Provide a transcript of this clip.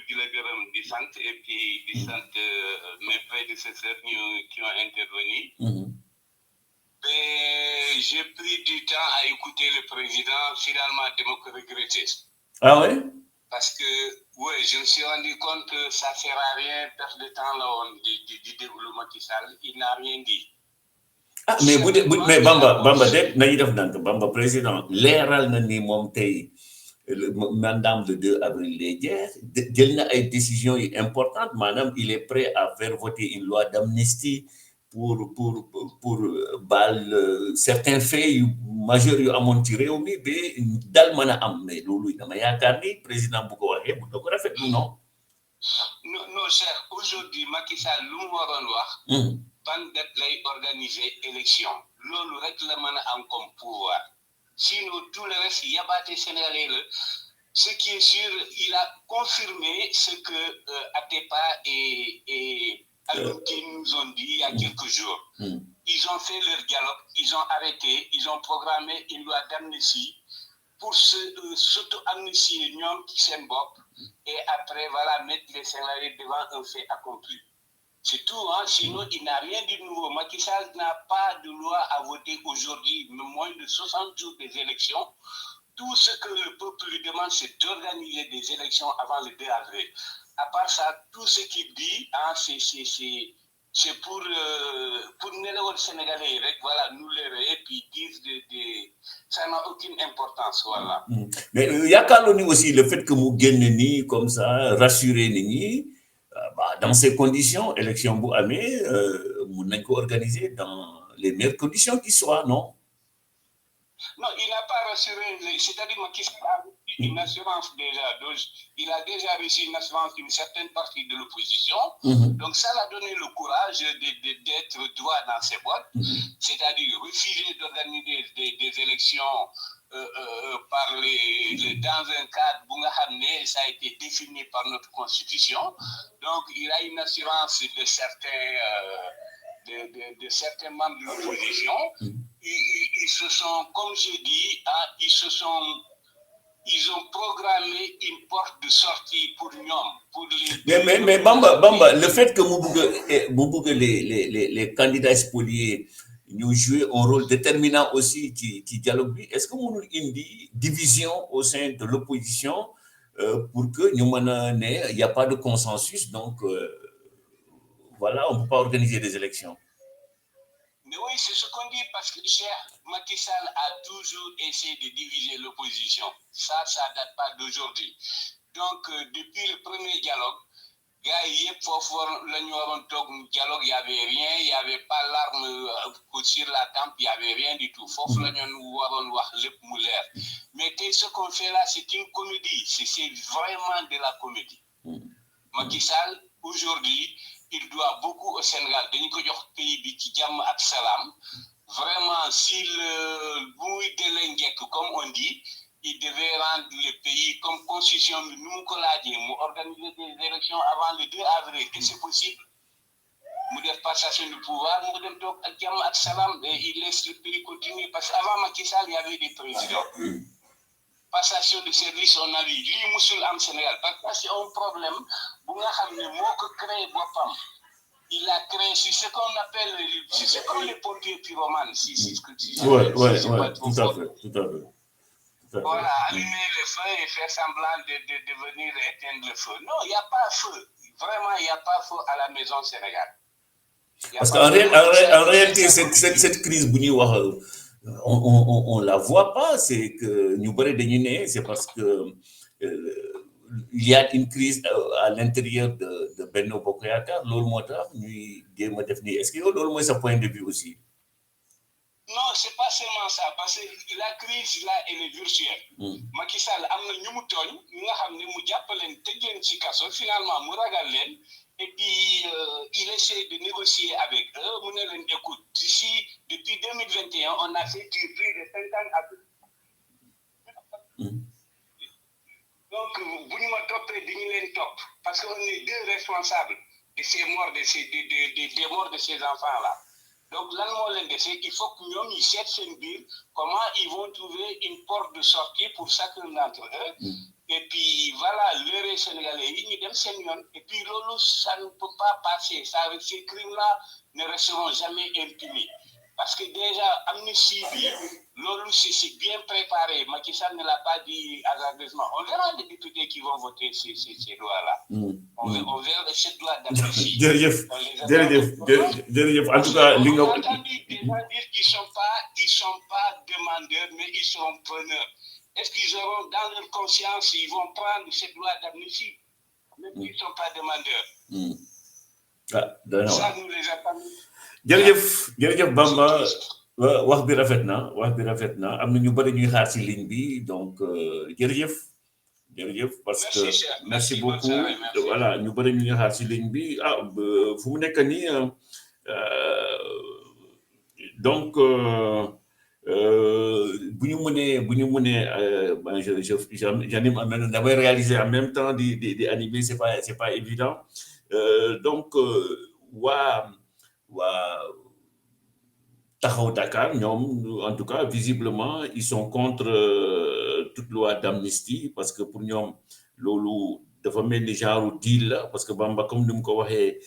di la gërëm di sant et puis di sant mes prédécesseurs qui ont intervenu. Mais j'ai pris du temps à écouter le président, finalement, de me regretter. Ah ouais? Parce que, oui, je me suis rendu compte que ça ne sert à rien, perdre de temps là, du développement Macky Sall, il n'a rien dit. Ah, mais Bamba det nañu def nank Bamba président leeral na ni moom tey mandat le 2 avril lay jeex jël na ay décisions importantes maanaam il est prêt à faire voter une loi d'amnistie pour baal certains faits yu majeurs yu amoon ci réew mi ba dal mën a am mais loolu dama yaakaar ni président bu ko waxee mun na ko rafetlu non. non cher aujourd'hui Macky Sall lu mu waroon wax. ban date lay organiser élection loolu rek la mën a am comme pouvoir sinon tout le reste yabaate sénégalais la ce qui est sûr il a confirmé ce que Atepa et Alioune nous ont dit il y a quelques jours. Ils ont fait leur dialogue, ils ont arrêté, ils ont programmé une loi d'amnistie pour s'auto-amnistier ñoom ci seen bopp et après voilà mettre les Sénégalais devant un fait accompli. C'est tout, hein? Sinon il n'a rien de nouveau. Macky Sall n'a pas de loi à voter aujourd'hui, moins de 60 jours des élections. Tout ce que le peuple lui demande, c'est d'organiser des élections avant le 2 avril. À part ça, tout ce qu'il dit, hein, c'est pour nous les Sénégalais, voilà, nous les et puis disent ça n'a aucune importance, voilà. Mais yaakaarloo aussi le fait que mu génn nii comme ça rassurer nit ñi dans ces conditions élection bu amee mun nañ ko organiser dans les meilleures conditions qui soient, non? Non, il n'a pas rassuré, c'est-à-dire Macky Sall a reçu une assurance déjà. Donc, il a déjà reçu une assurance d'une certaine partie de l'opposition. Donc, ça l'a donné le courage d'être droit dans ses bottes, c'est-à-dire refuser d'organiser des élections dans un cadre ça a été défini par notre constitution. Donc, il a une assurance de certains membres de l'opposition. Ils se sont, comme je dis, ils ont programmé une porte de sortie pour nous. Mais Bamba, le fait que les candidats spoliés nous jouent un rôle déterminant aussi qui dialogue, est-ce que nous une division au sein de l'opposition pour que nous il n'y a pas de consensus, donc voilà, on ne peut pas organiser des élections. Mais oui, c'est ce qu'on dit parce que Macky Sall a toujours essayé de diviser l'opposition. Ça date pas d'aujourd'hui. Donc, depuis le premier dialogue, gars, il y avait rien, il n'y avait pas l'arme sur la tempe, il n'y avait rien du tout. Mais ce qu'on fait là, c'est une comédie. C'est vraiment de la comédie. Macky Sall, aujourd'hui, il doit beaucoup au Sénégal. Vraiment, s'il comme on dit, il devait rendre le pays comme constitution de nous organiser des élections avant le 2 avril. Et c'est possible. Nous devons passation du pouvoir, nous devons et il laisse le pays continuer. Parce qu'avant Macky Sall, il y avait des présidents. Passation de service, on a vu. Lui, Moussoul am Sénégal. Parce que c'est un problème. Il a créé, c'est ce qu'on appelle, c'est ce qu'on les pompiers pyromanes. Oui, tout à fait. Voilà, allumer le feu et faire semblant de venir éteindre le feu. Non, il n'y a pas de feu. Vraiment, il n'y a pas de feu à la maison Sénégal. Parce qu'en réalité, cette crise, on la voit pas. C'est que nous c'est parce que il y a une crise à l'intérieur de Benno Bokk Yaakaar. Est-ce que c'est ce point de vue aussi? Non, c'est pas seulement ça, parce que la crise là, elle est virtuelle. Macky Sall finalement, et puis il essaie de négocier avec eux. Écoute, depuis 2021, on a fait plus de 50 à plus. Donc, vous nous topez parce qu'on est deux responsables de ces morts, des morts de ces enfants-là. Donc, là, il faut que nous cherchions comment ils vont trouver une porte de sortie pour chacun d'entre eux. Et puis, voilà, l'heure Sénégalais, sénégalais yi ñu dem seen yoon et puis loolu ça ne peut pas passer ça ces crimes-là ne resteront jamais impunis parce que déjà amnistie bi loolu c'est bien préparé Macky Sall ne l'a pas dit hasardeusement on verra les députés qui vont voter ces lois-là on verra cette loi d'amnistie jërëjëf en tout cas li nga on a entendu déjà dire qu'ils sont pas demandeurs mais ils sont preneurs. Est-ce qu'ils auront dans leur conscience, ils vont prendre cette loi d'amnistie, même s'ils ne sont pas demandeurs. Ça, nous les attendons. jërëjëf Bamba wax bi rafet na am na ñu bëri ñuy xaar ci ligne bi donc jërëjëf parce que merci beaucoup voilà ñu bëri ñuy xaar ci ligne bi fu mu nekk nii donc bu ñu mënee j'anime en même damay réaliser en même temps di animer c'est pas évident donc waa taxaw Dakar ñoom en tout cas visiblement ils sont contre toute loi d'amnistie parce que pour ñoom loolu dafa mel ni genre deal la parce que Bamba comme ni mu ko waxee